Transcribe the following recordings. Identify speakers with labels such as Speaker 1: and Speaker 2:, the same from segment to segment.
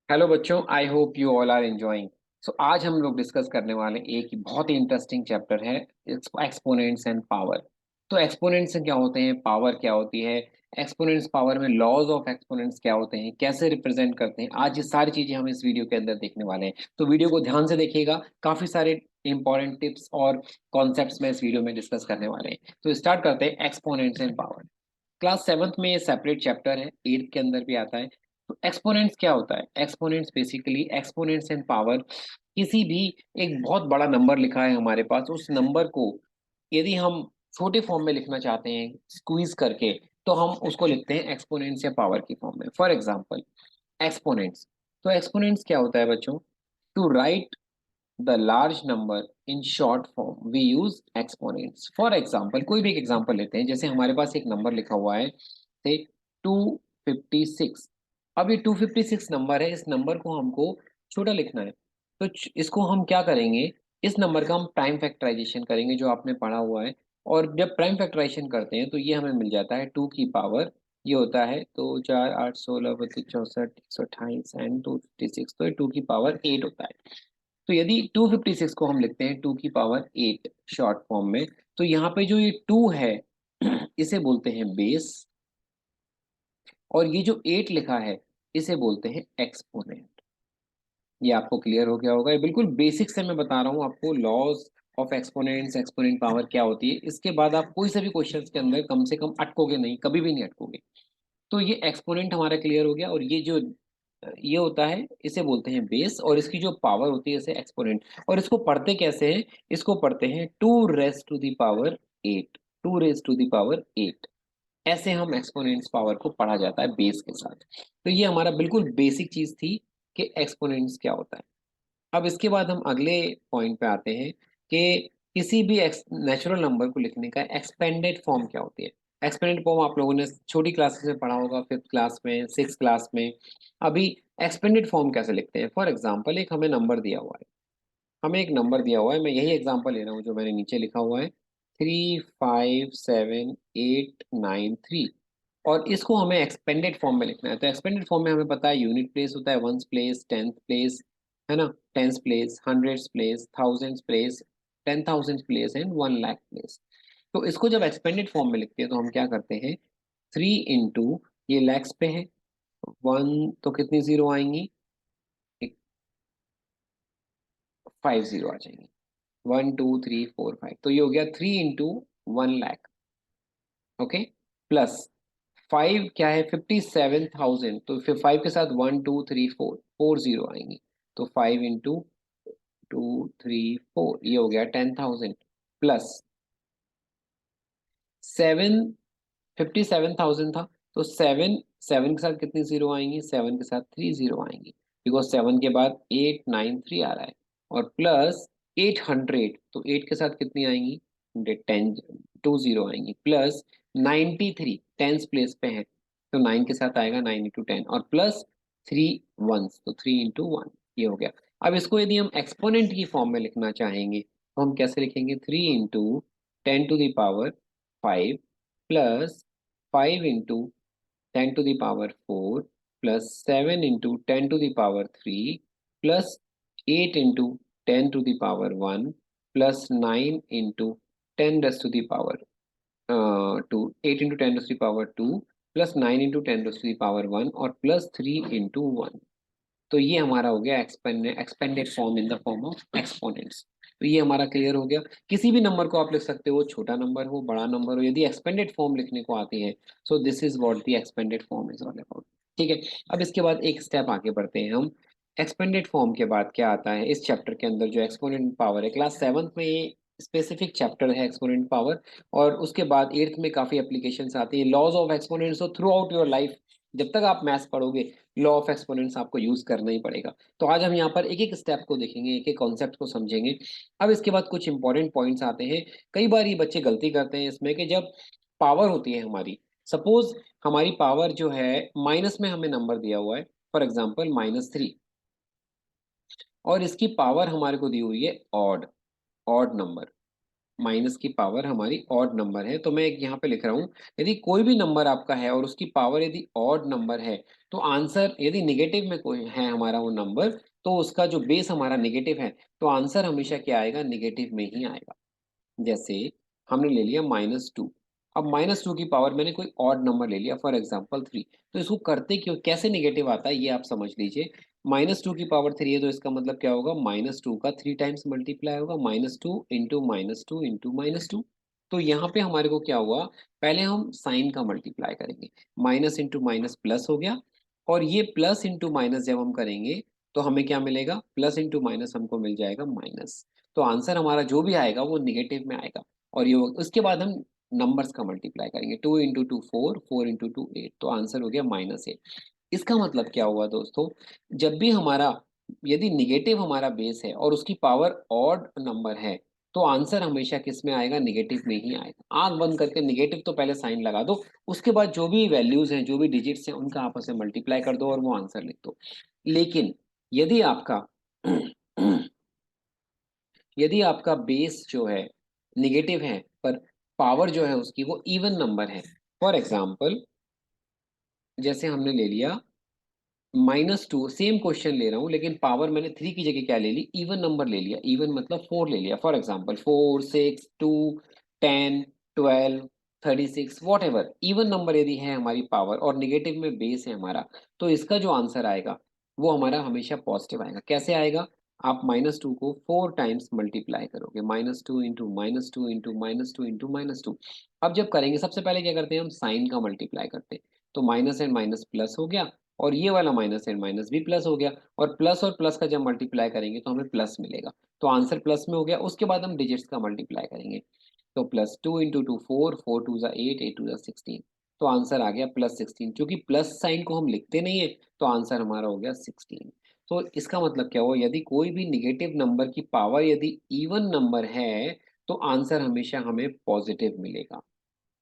Speaker 1: Hello बच्चों, I hope you all are enjoying. So आज हम लोग डिस्कस करने वाले एक बहुत ही इंटरेस्टिंग चैप्टर है, एक्सपोनेंट्स एंड पावर। तो एक्सपोनेंट्स क्या होते हैं, पावर क्या होती है, एक्सपोनेंट्स पावर में लॉज ऑफ एक्सपोनेंट्स क्या होते हैं, कैसे रिप्रेजेंट करते हैं, आज ये सारी चीजें हम इस वीडियो के अंदर देखने वाले हैं। तो वीडियो को ध्यान से देखिएगा, काफी सारे इंपॉर्टेंट टिप्स और कॉन्सेप्ट्स में इस वीडियो में डिस्कस करने वाले हैं। तो स्टार्ट करते हैं exponents and power. Class seventh में ये सेपरेट चैप्टर है, एट्थ के अंदर भी आता है। तो एक्सपोनेंट्स क्या होता है? Exponents basically exponents and power, किसी भी एक बहुत बड़ा नंबर लिखा है हमारे पास, उस नंबर को यदि हम छोटे फॉर्म में लिखना चाहते हैं स्क्वीज करके, तो हम उसको लिखते हैं एक्सपोनेंट्स या पावर की फॉर्म में। For example exponents. तो एक्सपोनेंट्स क्या होता है बच्चों? To write the large number in short form we use exponents. For example कोई भी एक एग्जाम्पल लेते हैं, जैसे हमारे पास एक नंबर लिखा हुआ है से 256। अब ये 256 नंबर है, इस नंबर को हमको छोटा लिखना है। तो इसको हम क्या करेंगे, इस नंबर का हम प्राइम फैक्टराइजेशन करेंगे जो आपने पढ़ा हुआ है। और जब प्राइम फैक्टराइजेशन करते हैं तो ये हमें मिल जाता है 2 की पावर, ये होता है 2 4 8 16 32 64 128 एंड 256, तो ये 2 की पावर 8 होता है। तो यदि 256 को हम लिखते हैं 2 की पावर 8 शॉर्ट फॉर्म में, तो यहाँ पे जो ये 2 है इसे बोलते हैं बेस, और ये जो 8 लिखा है इसे बोलते हैं एक्सपोनेंट। ये आपको क्लियर हो गया होगा, ये बिल्कुल बेसिक से मैं बता रहा हूँ आपको laws of exponents, exponent power क्या होती है। इसके बाद आप कोई से भी क्वेश्चंस के अंदर कम से कम अटकोगे नहीं, कभी भी नहीं अटकोगे। तो ये एक्सपोनेंट हमारा क्लियर हो गया, और ये जो ये होता है इसे बोलते हैं बेस, और इसकी जो पावर होती है इसे एक्सपोनेंट। और इसको पढ़ते कैसे हैं? इसको पढ़ते हैं 2 raise to the power 8, 2 raise to the power 8। ऐसे हम एक्सपोनेंट्स पावर को पढ़ा जाता है बेस के साथ। तो ये हमारा बिल्कुल बेसिक चीज थी कि एक्सपोनेंट्स क्या होता है। अब इसके बाद हम अगले पॉइंट पे आते हैं कि किसी भी नेचुरल नंबर को लिखने का एक्सपेंडेड फॉर्म क्या होती है। एक्सपेंडेड फॉर्म आप लोगों ने छोटी क्लासेस में पढ़ा होगा, फिफ्थ क्लास में, सिक्स क्लास में। अभी एक्सपेंडेड फॉर्म कैसे लिखते हैं? फॉर एग्जाम्पल एक हमें नंबर दिया हुआ है, हमें एक नंबर दिया हुआ है, मैं यही एग्जाम्पल ले रहा हूँ जो मैंने नीचे लिखा हुआ है, 357 893। और इसको हमें एक्सपेंडेड फॉर्म में लिखना है। तो एक्सपेंडेड फॉर्म में हमें पता है यूनिट प्लेस होता है, वंस प्लेस, टेंथ प्लेस, है ना, tens place, hundreds place, thousands place, 10,000 place and 1 lakh place. तो इसको जब एक्सपेंडेड फॉर्म में लिखते हैं तो हम क्या करते हैं, 3 इंटू, ये लैक्स पे है, वन तो कितनी जीरो आएंगी, एक 5 जीरो आ जाएंगी, 1 2 3 4 5, तो ये हो गया 3 इंटू 1 लाख। ओके, प्लस 5 क्या है, 57,000, तो फिर 5 के साथ 1 2 3 4, 4 जीरो आएंगी, तो 5 इंटू 2 3 4, ये हो गया 10,000। प्लस 7, 57,000 था, तो 7, 7 के साथ कितनी जीरो आएंगी, 7 के साथ 3 जीरो आएंगी, बिकॉज 7 के बाद 893 आ रहा है। और प्लस 800, तो 8 के साथ कितनी आएंगी, 10, 2 जीरो आएंगी। प्लस 93, टेंस प्लेस पे है, तो 9 के साथ आएगा 9 इंटू 10, और प्लस 3 वंस, तो 3 इंटू 1, ये हो गया। अब इसको यदि हम एक्सपोनेंट की फॉर्म में लिखना चाहेंगे तो हम कैसे लिखेंगे, 3 into 10 to the power 5, plus 5 into 10 to the power 4, plus 7 into 10 to the power 3, plus 8 into 10 to the power 1, plus 9 into 10 to the power 2, 8 into 10 to the power 2, plus 9 into 10 to the power 1, और plus 3 into 1। तो ये हमारा हो गया expanded form in the form of exponents. तो ये हमारा clear हो गया। किसी भी नंबर को आप लिख सकते हो, छोटा नंबर हो, बड़ा नंबर हो, यदि एक्सपेंडेड फॉर्म लिखने को आती है, so this is what the expanded form is all about. ठीक है, अब इसके बाद एक स्टेप आगे बढ़ते हैं हम। एक्सपेंडेड फॉर्म के बाद क्या आता है इस चैप्टर के अंदर, जो एक्सपोनेंट पावर है, क्लास सेवन्थ में ये स्पेसिफिक चैप्टर है एक्सपोनेंट पावर। और उसके बाद एट्थ में काफी एप्लीकेशंस आती है, लॉज ऑफ एक्सपोनेंट्स। तो थ्रू आउट योर लाइफ जब तक आप मैथ्स पढ़ोगे, लॉ ऑफ एक्सपोनेंट्स आपको यूज करना ही पड़ेगा। तो आज हम यहाँ पर एक एक स्टेप को देखेंगे, एक एक कॉन्सेप्ट को समझेंगे। अब इसके बाद कुछ इंपॉर्टेंट पॉइंट्स आते हैं। कई बार ये बच्चे गलती करते हैं इसमें कि जब पावर होती है हमारी, सपोज हमारी पावर जो है माइनस में हमें नंबर दिया हुआ है, फॉर एग्जाम्पल -3, और इसकी पावर हमारे को दी हुई है ऑड, ऑड नंबर। माइनस की पावर हमारी ऑड नंबर है, तो मैं एक यहाँ पे लिख रहा हूँ, यदि कोई भी नंबर आपका है और उसकी पावर यदि ऑड नंबर है, तो आंसर यदि नेगेटिव में कोई है हमारा वो नंबर, तो उसका जो बेस हमारा नेगेटिव है, तो आंसर हमेशा क्या आएगा, नेगेटिव में ही आएगा। जैसे हमने ले लिया -2, अब -2 की पावर मैंने कोई ऑड नंबर ले लिया, फॉर एग्जांपल 3, तो इसको करते क्यों, कैसे नेगेटिव आता है ये आप समझ लीजिए। -2 की पावर 3 है तो इसका मतलब क्या होगा, -2 का 3 टाइम्स मल्टीप्लाई होगा, -2 इंटू -2 इंटू -2। तो यहाँ पे हमारे को क्या हुआ, पहले हम साइन का मल्टीप्लाई करेंगे, माइनस इंटू माइनस प्लस हो गया, और ये प्लस इंटू माइनस जब हम करेंगे तो हमें क्या मिलेगा, प्लस इंटू माइनस हमको मिल जाएगा माइनस। तो आंसर हमारा जो भी आएगा वो निगेटिव में आएगा। और ये उसके बाद हम नंबर्स का मल्टीप्लाई करेंगे, 2 इंटू टू 4, 4 इंटू टू 8, तो आंसर हो गया -8। इसका मतलब क्या हुआ दोस्तों, जब भी हमारा, यदि निगेटिव हमारा बेस है और उसकी पावर ऑड नंबर है, तो आंसर हमेशा किस में आएगा, निगेटिव में ही आएगा। आंख बंद करके निगेटिव तो पहले साइन लगा दो, उसके बाद जो भी वैल्यूज हैं, जो भी डिजिट्स हैं, उनका आपस में मल्टीप्लाई कर दो और वो आंसर लिख दो। लेकिन यदि आपका यदि आपका बेस जो है निगेटिव है, पर पावर जो है उसकी वो इवन नंबर है, फॉर एग्जाम्पल जैसे हमने ले लिया -2, सेम क्वेश्चन ले रहा हूं लेकिन पावर मैंने 3 की जगह क्या ले ली, इवन नंबर ले लिया, इवन मतलब 4 ले लिया, for example 4, 6, 2, 10, 12, 36, what ever even number यदि है हमारी पावर और निगेटिव में बेस है हमारा, तो इसका जो आंसर आएगा वो हमारा हमेशा पॉजिटिव आएगा। कैसे आएगा, आप -2 को 4 टाइम्स मल्टीप्लाई करोगे, -2 इंटू -2 इंटू -2 इंटू -2। अब जब करेंगे सबसे पहले क्या करते हैं, हम साइन का मल्टीप्लाई करते हैं, तो माइनस एंड माइनस प्लस हो गया, और ये वाला माइनस एंड माइनस भी प्लस हो गया, और प्लस का जब मल्टीप्लाई करेंगे तो हमें प्लस मिलेगा, तो आंसर प्लस में हो गया। उसके बाद हम डिजिट्स का मल्टीप्लाई करेंगे, तो +2 इंटू टू 4, 4 टू ज़ा 8, 8 टू ज़ा 16, तो आंसर आ गया +16। क्योंकि प्लस साइन को हम लिखते नहीं है, तो आंसर हमारा हो गया 16। तो इसका मतलब क्या हुआ, यदि कोई भी निगेटिव नंबर की पावर यदि इवन नंबर है, तो आंसर हमेशा हमें पॉजिटिव मिलेगा।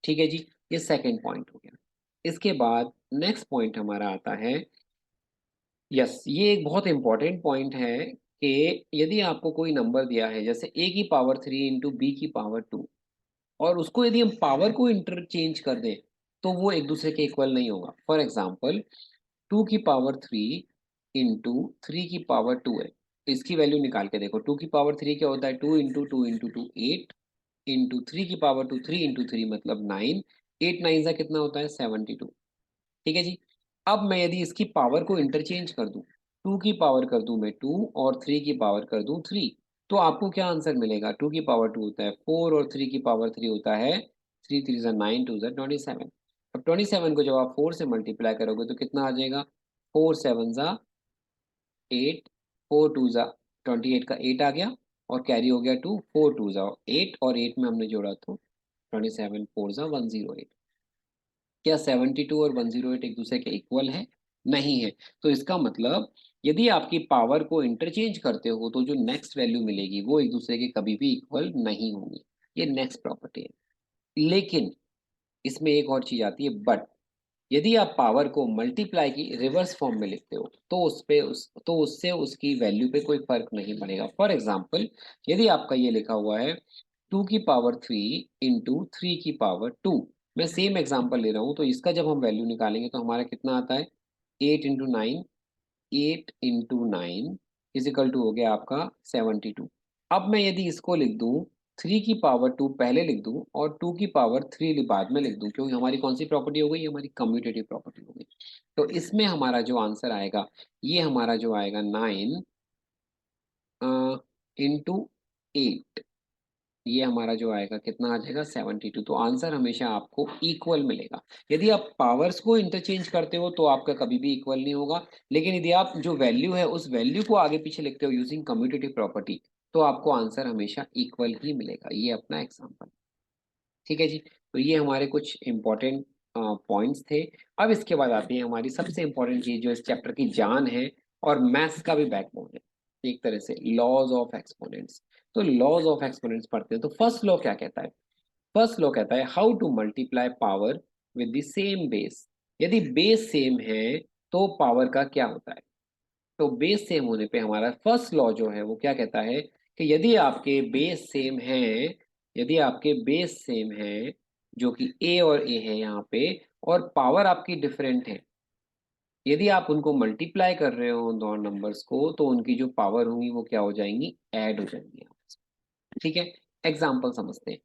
Speaker 1: ठीक है जी, ये सेकंड पॉइंट हो गया। इसके बाद नेक्स्ट पॉइंट हमारा आता है, यस, ये एक बहुत इंपॉर्टेंट पॉइंट है कि यदि आपको कोई नंबर दिया है, जैसे a की पावर 3 इंटू बी की पावर 2, और उसको यदि हम पावर को इंटरचेंज कर दें, तो वो एक दूसरे के इक्वल नहीं होगा। फॉर एग्जाम्पल 2 की पावर 3 इंटू 3 की पावर 2 है, इसकी वैल्यू निकाल के देखो, 2 की पावर 3 क्या होता है, 2 into two into two 8, into 3 की पावर 2, 3 इंटू 3 मतलब 9, 8 9 का कितना होता है, 72। ठीक है जी। अब मैं यदि इसकी पावर को इंटरचेंज कर दूं, 2 की पावर कर दूं मैं 2, और 3 की पावर कर दूं 3, तो आपको क्या आंसर मिलेगा, 2 की पावर 2 होता है 4, और 3 की पावर 3 होता है 3 3 ज़ा 9, 2 ज़ा 27। अब 27 को जब आप 4 से मल्टीप्लाई करोगे तो कितना आ जाएगा, 4 7 ज़ा 8, 4 2 ज़ा 28 का 8 आ गया, और कैरी हो गया 2, 4 2 ज़ा 8, और 8 में हमने जोड़ा तो 27, 4 ज़ा 108। क्या 72 और 108 एक दूसरे के इक्वल है? नहीं है। तो इसका मतलब यदि आपकी पावर को इंटरचेंज करते हो तो जो नेक्स्ट वैल्यू मिलेगी वो एक दूसरे के कभी भी इक्वल नहीं होंगी। ये नेक्स्ट प्रॉपर्टी है। लेकिन इसमें एक और चीज आती है, बट यदि आप पावर को मल्टीप्लाई की रिवर्स फॉर्म में लिखते हो तो तो उससे उसकी वैल्यू पे कोई फर्क नहीं पड़ेगा। फॉर एग्जाम्पल यदि आपका ये लिखा हुआ है 2 की पावर 3 इंटू 3 की पावर 2, मैं सेम एग्जाम्पल ले रहा हूँ, तो इसका जब हम वैल्यू निकालेंगे तो हमारा कितना आता है, 8 इंटू 9, 8 इंटू 9 इजिकल टू हो गया आपका 72। अब मैं यदि इसको लिख दूं 3 की पावर 2 पहले लिख दूं और 2 की पावर 3 बाद में लिख दूं, क्योंकि हमारी कौन सी प्रॉपर्टी हो गई, हमारी कम्यूटेटिव प्रॉपर्टी हो गई। तो इसमें हमारा जो आंसर आएगा, ये हमारा जो आएगा 9 इंटू 8, ये हमारा जो आएगा कितना आ जाएगा, 72। तो आंसर हमेशा आपको इक्वल मिलेगा। यदि आप पावर्स को इंटरचेंज करते हो तो आपका कभी भी इक्वल नहीं होगा, लेकिन यदि आप जो वैल्यू है उस वैल्यू को आगे पीछे लिखते हो यूजिंग कम्यूटेटिव प्रॉपर्टी, तो आपको आंसर हमेशा इक्वल ही मिलेगा। ये अपना एग्जाम्पल। ठीक है जी। तो ये हमारे कुछ इंपॉर्टेंट पॉइंट्स थे। अब इसके बाद आती है हमारी सबसे इंपॉर्टेंट चीज जो इस चैप्टर की जान है, और मैथ्स का भी बैकबोन है एक तरह से, लॉज ऑफ एक्सपोनेंट्स। तो लॉज ऑफ एक्सपोनेंट्स पढ़ते हैं, तो फर्स्ट लॉ क्या कहता है, फर्स्ट लॉ कहता है how to multiply power with the same base. यदि बेस सेम है तो पावर का क्या होता है। तो बेस सेम होने पे हमारा फर्स्ट लॉ जो है वो क्या कहता है कि यदि आपके बेस सेम है, यदि आपके बेस सेम है, जो कि ए और ए है यहाँ पे, और पावर आपकी डिफरेंट है, यदि आप उनको मल्टीप्लाई कर रहे हो उन दोनों नंबर्स को, तो उनकी जो पावर होंगी वो क्या हो जाएंगी, ऐड हो जाएंगी आपस में। ठीक है, एग्जाम्पल समझते हैं।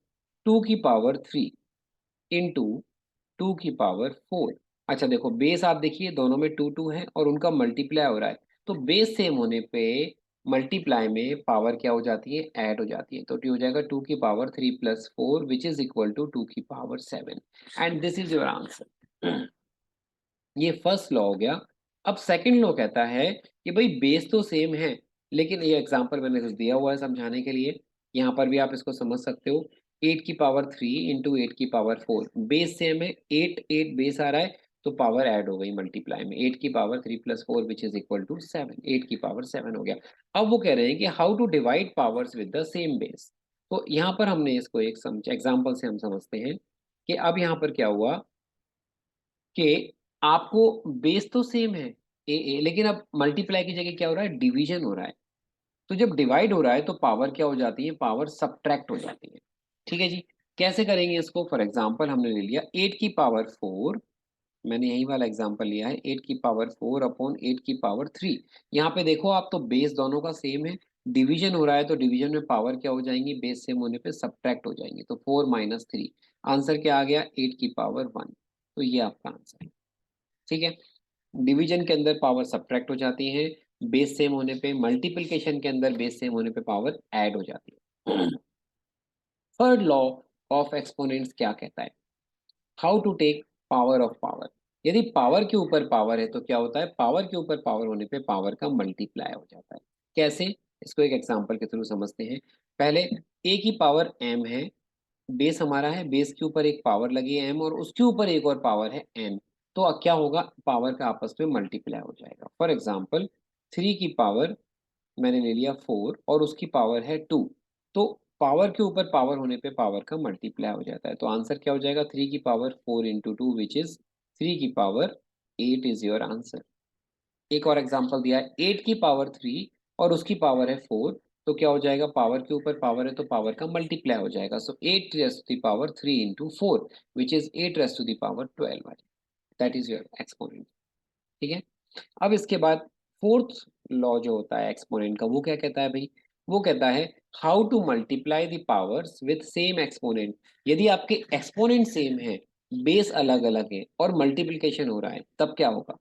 Speaker 1: 2 की पावर 3 इंटू 2 की पावर 4। अच्छा देखो, बेस आप देखिए दोनों में टू टू है और उनका मल्टीप्लाई हो रहा है, तो बेस सेम होने पे मल्टीप्लाई में पावर क्या हो जाती है, ऐड हो जाती है। तो हो जाएगा 2 की power 3 + 4 which is equal to 2 की power 7, and this is your answer. ये फर्स्ट लॉ हो गया। अब सेकंड लॉ कहता है कि भाई बेस तो सेम है, लेकिन ये एग्जांपल मैंने कुछ दिया हुआ है समझाने के लिए, यहाँ पर भी आप इसको समझ सकते हो। 8 की पावर 3 इंटू 8 की पावर 4, बेस सेम है, 8 बेस आ रहा है, तो पावर ऐड हो गई मल्टीप्लाई में, 8 की power 3 + 4 which is equal to 7, 8 की पावर 7 हो गया। अब वो कह रहे हैं कि how to divide powers with the same base. तो यहाँ पर हमने इसको एक समझ एग्जाम्पल से हम समझते हैं कि अब यहाँ पर क्या हुआ कि आपको बेस तो सेम है ए, लेकिन अब मल्टीप्लाई की जगह क्या हो रहा है, डिवीजन हो रहा है। तो जब डिवाइड हो रहा है तो पावर क्या हो जाती है, पावर सब्ट्रैक्ट हो जाती है। ठीक है जी, कैसे करेंगे इसको? फॉर एग्जांपल हमने ले लिया 8 की पावर 4, मैंने यही वाला एग्जांपल लिया है, 8 की पावर 4 अपॉन 8 की पावर 3। यहाँ पे देखो आप, तो बेस दोनों का सेम है, डिवीजन हो रहा है, तो डिवीजन में पावर क्या हो जाएंगी, बेस सेम होने पे सब्ट्रैक्ट हो जाएंगी, तो 4 - 3। आंसर क्या आ गया, 8 की पावर 1। तो ये आपका आंसर है। ठीक है, डिवीजन के अंदर पावर सब्ट्रैक्ट हो जाती है, बेस सेम होने पे, मल्टीप्लिकेशन के अंदर बेस सेम होने पे पावर ऐड हो जाती है। थर्ड लॉ ऑफ एक्सपोनेंट्स क्या कहता है, how to take power of power. यदि पावर के ऊपर पावर है तो क्या होता है, पावर के ऊपर पावर होने पे पावर का मल्टीप्लाई हो जाता है। कैसे, इसको एक एग्जांपल के थ्रू समझते हैं। पहले A की पावर m है, बेस हमारा है, बेस के ऊपर एक पावर लगी है m, और उसके ऊपर एक और पावर है n। तो अब क्या होगा, पावर का आपस में मल्टीप्लाई हो जाएगा। फॉर एग्जाम्पल 3 की पावर मैंने ले लिया 4 और उसकी पावर है 2, तो पावर के ऊपर पावर होने पे पावर का मल्टीप्लाई हो जाता है। तो आंसर क्या हो जाएगा, 3 की पावर 4 इंटू 2 विच इज 3 की पावर 8 इज योर आंसर। एक और एग्जांपल दिया है, 8 की पावर 3 और उसकी पावर है 4, तो क्या हो जाएगा, पावर के ऊपर पावर है तो पावर का मल्टीप्लाई हो जाएगा। So 8 raise to the power 3 into 4 which is 8 raise to the power 12। That is your exponent. ठीक है, अब इसके बाद फोर्थ लॉ जो होता है एक्सपोनेंट का, वो क्या कहता है भाई, वो कहता है how to multiply the powers with same exponent. यदि आपके एक्सपोनेंट सेम है, बेस अलग अलग है और मल्टीप्लिकेशन हो रहा है, तब क्या होगा,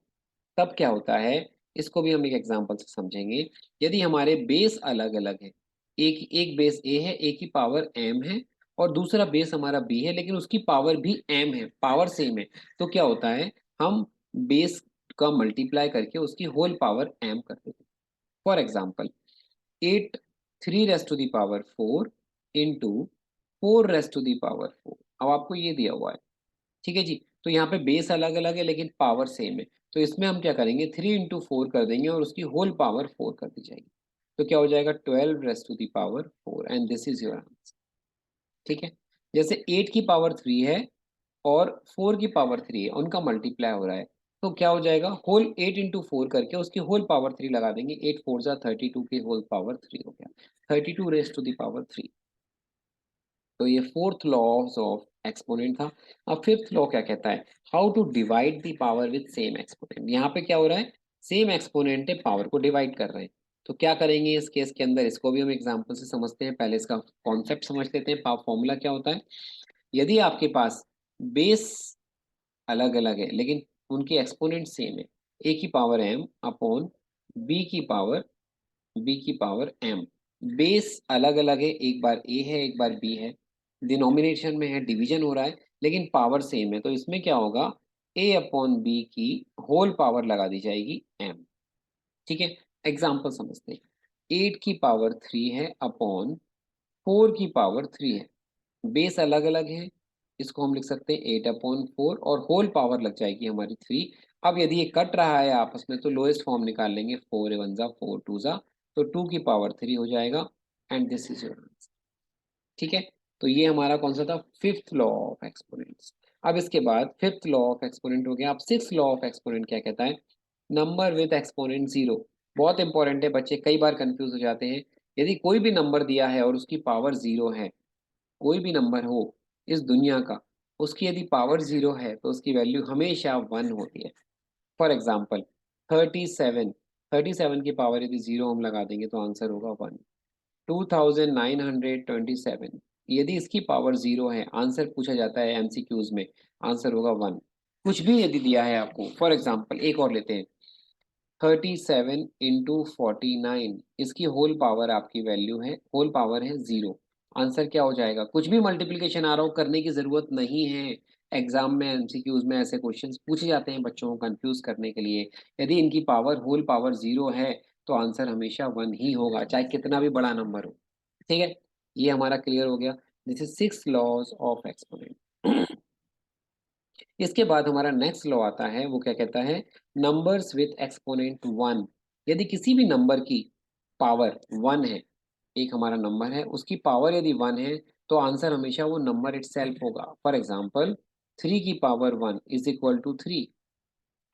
Speaker 1: तब क्या होता है, इसको भी हम एक एग्जांपल से समझेंगे। यदि हमारे बेस अलग अलग है, एक एक बेस ए है, ए की पावर एम है, और दूसरा बेस हमारा बी है लेकिन उसकी पावर भी एम है, पावर सेम है, तो क्या होता है, हम बेस का मल्टीप्लाई करके उसकी होल पावर एम कर देते हैं। For example 8 3 raise to the power 4 into 4 raise to the power 4। अब आपको ये दिया हुआ है, ठीक है जी, तो यहाँ पे बेस अलग अलग है लेकिन पावर सेम है, तो इसमें हम क्या करेंगे, 3 इंटू 4 कर देंगे और उसकी होल पावर 4 कर दी जाएगी। तो क्या हो जाएगा, 12 raise to the power 4, and this is your answer. ठीक है, जैसे 8 की पावर 3 है और 4 की पावर 3 है, उनका मल्टीप्लाई हो रहा है, तो क्या हो जाएगा, होल 8 इंटू 4 करके उसकी होल पावर 3 लगा देंगे, 8 4 जा 32 की होल पावर 3 हो गया, 32 रेज़ टू द पावर 3। तो ये फोर्थ लॉ ऑफ एक्सपोनेंट था। अब फिफ्थ लॉ क्या कहता है, how to divide the power with same exponent. यहाँ पे क्या हो रहा है, सेम एक्सपोनेंट है, पावर को डिवाइड कर रहे हैं, तो क्या करेंगे इस केस के अंदर, इसको भी हम एग्जांपल से समझते हैं। पहले इसका कॉन्सेप्ट समझ लेते हैं, फॉर्मूला क्या होता है। यदि आपके पास बेस अलग अलग है लेकिन उनकी एक्सपोनेंट सेम है, ए की पावर एम अपॉन बी की पावर एम, बेस अलग अलग है, एक बार ए है एक बार बी है, डिनोमिनेशन में है, डिवीजन हो रहा है, लेकिन पावर सेम है, तो इसमें क्या होगा, ए अपॉन बी की होल पावर लगा दी जाएगी एम। ठीक है, एग्जाम्पल समझते हैं। 8 की पावर 3 है अपॉन 4 की पावर 3 है, बेस अलग अलग है, इसको हम लिख सकते हैं 8/4 और होल पावर लग जाएगी हमारी 3। अब यदि ये कट रहा है आपस में तो लोएस्ट फॉर्म निकाल लेंगे, 4 × 1 = 4 × 2 = तो 2 की पावर 3 हो जाएगा, and this is your answer. ठीक है, तो ये हमारा कौन सा था, फिफ्थ लॉ ऑफ एक्सपोनेंट्स। अब इसके बाद फिफ्थ लॉ ऑफ एक्सपोनेंट हो गया। अब सिक्स लॉ ऑफ एक्सपोनेंट क्या कहता है, नंबर विद एक्सपोनेंट जीरो। बहुत इंपॉर्टेंट है, बच्चे कई बार कंफ्यूज हो जाते हैं। यदि कोई भी नंबर दिया है और उसकी पावर जीरो है, कोई भी नंबर हो इस दुनिया का, उसकी यदि पावर जीरो है तो उसकी वैल्यू हमेशा 1 होती है। फॉर एग्जाम्पल 37, 37 की पावर यदि जीरो हम लगा देंगे तो आंसर होगा 1। 2927, यदि इसकी पावर जीरो है, आंसर पूछा जाता है एमसीक्यूज में, आंसर होगा 1। कुछ भी यदि दिया है आपको, फॉर एग्जाम्पल एक और लेते हैं, 37 into 49, इसकी होल पावर आपकी वैल्यू है, होल पावर है जीरो। आंसर क्या हो जाएगा? कुछ भी मल्टीप्लिकेशन आ रहा हो, करने की जरूरत नहीं है। एग्जाम में एमसीक्यूज में ऐसे क्वेश्चंस पूछे जाते हैं बच्चों को कंफ्यूज करने के लिए। यदि इनकी पावर, होल पावर जीरो है, तो आंसर हमेशा 1 ही होगा, चाहे कितना भी बड़ा नंबर हो। ठीक है, ये हमारा क्लियर हो गया। This is 6 laws of exponent. इसके बाद हमारा नेक्स्ट लॉ आता है, वो क्या कहता है? Numbers with exponent 1। यदि किसी भी नंबर की पावर 1 है, एक हमारा नंबर है, उसकी पावर यदि 1 है, तो आंसर हमेशा वो नंबर इटसेल्फ होगा। फॉर एग्जाम्पल 3 की पावर 1 इज इक्वल टू 3।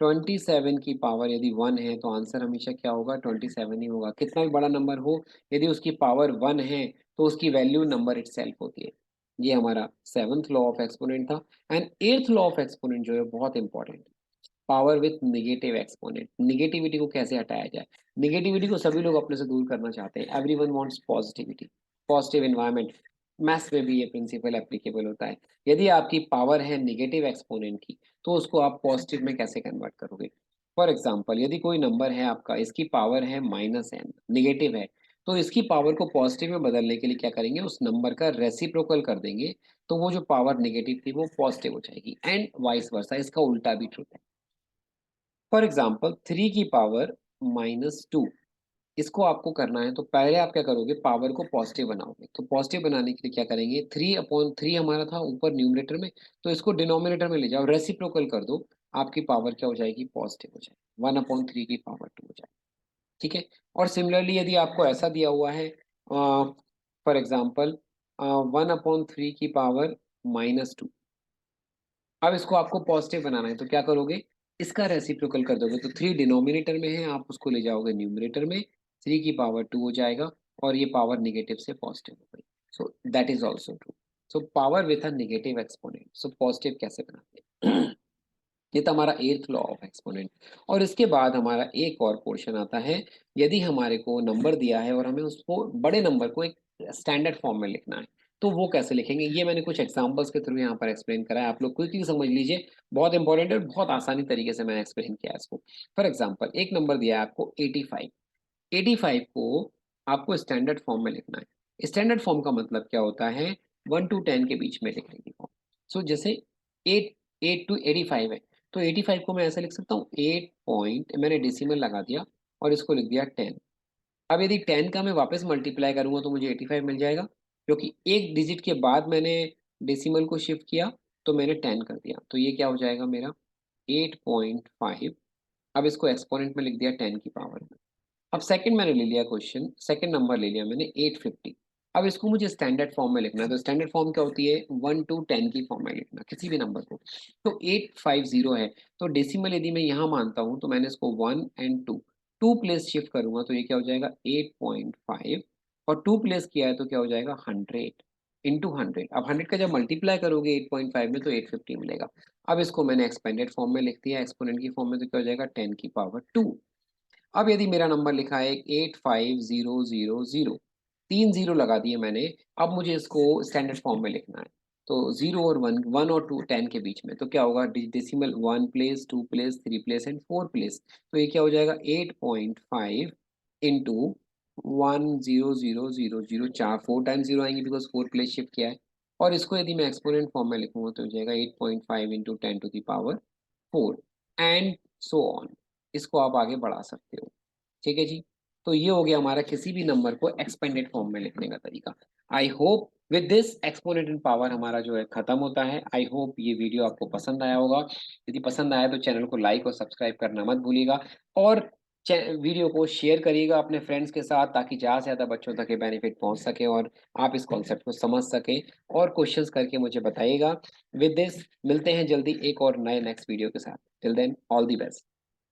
Speaker 1: 27 की पावर यदि 1 है, तो आंसर हमेशा क्या होगा? 27 ही होगा। कितना भी बड़ा नंबर हो, यदि उसकी पावर 1 है, तो उसकी वैल्यू नंबर इटसेल्फ होती है। ये हमारा सेवंथ लॉ ऑफ एक्सपोनेंट था। And eighth law of exponent जो है बहुत important, power with negative exponent. Negativity को कैसे हटाया जाए? निगेटिविटी को सभी लोग अपने से दूर करना चाहते हैं। Everyone wants positivity, positive environment. Maths में भी ये प्रिंसिपल एप्लीकेबल होता है। यदि आपकी पावर है निगेटिव एक्सपोनेंट की, तो उसको आप पॉजिटिव में कैसे कन्वर्ट करोगे? फॉर एग्जाम्पल यदि कोई नंबर है आपका, इसकी पावर है -n, निगेटिव है, तो इसकी पावर को पॉजिटिव में बदलने के लिए क्या करेंगे? उस नंबर का रेसिप्रोकल कर देंगे, तो वो जो पावर निगेटिव थी वो पॉजिटिव हो जाएगी। एंड वाइस वर्सा, इसका उल्टा भी ट्रू है। फॉर एग्जाम्पल 3 की पावर -2, इसको आपको करना है, तो पहले आप क्या करोगे? पावर को पॉजिटिव बनाओगे। तो पॉजिटिव बनाने के लिए क्या करेंगे? 3/3 हमारा था ऊपर न्यूमरेटर में, तो इसको डिनोमिनेटर में ले जाओ, रेसिप्रोकल कर दो, आपकी पावर क्या हो जाएगी? पॉजिटिव हो जाएगी, 1/3 की पावर 2 हो जाएगी। ठीक है। और सिमिलरली यदि आपको ऐसा दिया हुआ है, फॉर एग्जाम्पल 1/3 की पावर -2, अब इसको आपको पॉजिटिव बनाना है, तो क्या करोगे? इसका रेसिप्रोकल कर दोगे, तो 3 डिनोमिनेटर में है, आप उसको ले जाओगे न्यूमरेटर में, 3 की पावर 2 हो जाएगा, और ये पावर निगेटिव से पॉजिटिव हो गई। So that is also true. So power with a negative exponent, so positive कैसे बनाते हैं? ये तो हमारा एट्थ लॉ ऑफ एक्सपोनेंट। और इसके बाद हमारा एक और पोर्शन आता है। यदि हमारे को नंबर दिया है और हमें उसको, बड़े नंबर को एक स्टैंडर्ड फॉर्म में लिखना है, तो वो कैसे लिखेंगे? ये मैंने कुछ एग्जांपल्स के थ्रू यहाँ पर एक्सप्लेन करा है, आप लोग क्विकली समझ लीजिए। बहुत इंपॉर्टेंट है और बहुत आसानी तरीके से मैंने एक्सप्लेन किया है इसको। फॉर एग्जाम्पल एक नंबर दिया है आपको 85। 85 को आपको स्टैंडर्ड फॉर्म में लिखना है। स्टैंडर्ड फॉर्म का मतलब क्या होता है? 1 to 10 के बीच में लिखने की फॉर्म। सो जैसे 8 to 85 है, तो 85 को मैं ऐसे लिख सकता हूँ, 8 पॉइंट, मैंने डेसिमल लगा दिया और इसको लिख दिया 10। अब यदि 10 का मैं वापस मल्टीप्लाई करूंगा तो मुझे 85 मिल जाएगा, क्योंकि एक डिजिट के बाद मैंने डेसिमल को शिफ्ट किया, तो मैंने 10 कर दिया, तो ये क्या हो जाएगा मेरा? 8.5। अब इसको एक्सपोनेंट में लिख दिया 10 की पावर। अब सेकंड मैंने ले लिया क्वेश्चन, सेकंड नंबर ले लिया मैंने 850। अब इसको मुझे स्टैंडर्ड फॉर्म में लिखना है, तो स्टैंडर्ड फॉर्म क्या होती है? 1 to 10 की फॉर्म में लिखना किसी भी नंबर को। तो 850 है, तो डेसिमल यदि मैं यहाँ मानता हूँ, तो मैंने इसको 1 and 2, 2 प्लेस शिफ्ट करूंगा, तो ये क्या हो जाएगा? 8.5, और 2 प्लेस किया है तो क्या हो जाएगा? 100 into 100। अब 100 का जब मल्टीप्लाई करोगे 8.5 में, तो 850 मिलेगा। अब इसको मैंने एक्सपेंडेड फॉर्म में लिख दिया, एक्सपोनेंट की फॉर्म में, तो क्या हो जाएगा? 10 की पावर 2। अब यदि मेरा नंबर लिखा है 85000, 3 जीरो लगा दिए मैंने। अब मुझे इसको स्टैंडर्ड फॉर्म में लिखना है, तो 0 और 1, 1 और 2, 10 के बीच में, तो क्या होगा? Decimal 1 place, 2 place, 3 place and 4 place, तो ये क्या हो जाएगा? 8.5 इंटू 10000, चार 4 टाइम्स जीरो आएंगे, बिकॉज 4 प्लेस शिफ्ट किया है। और इसको यदि मैं एक्सपोनेंट फॉर्म में लिखूंगा, तो हो जाएगा 8.5 into 10 to the power 4, and so on. इसको आप आगे बढ़ा सकते हो। ठीक है जी। तो ये हो गया हमारा किसी भी नंबर को एक्सपेंडेड फॉर्म में लिखने का तरीका। I hope with this exponent in power हमारा जो है खत्म होता है। आई होप ये वीडियो आपको पसंद आया होगा। यदि पसंद आया तो चैनल को लाइक और सब्सक्राइब करना मत भूलिएगा, और वीडियो को शेयर करिएगा अपने फ्रेंड्स के साथ, ताकि ज़्यादा से ज़्यादा बच्चों तक ये बेनिफिट पहुंच सके और आप इस कॉन्सेप्ट को समझ सकें, और क्वेश्चंस करके मुझे बताइएगा। विद दिस मिलते हैं जल्दी एक और नए नेक्स्ट वीडियो के साथ। Till then all the best.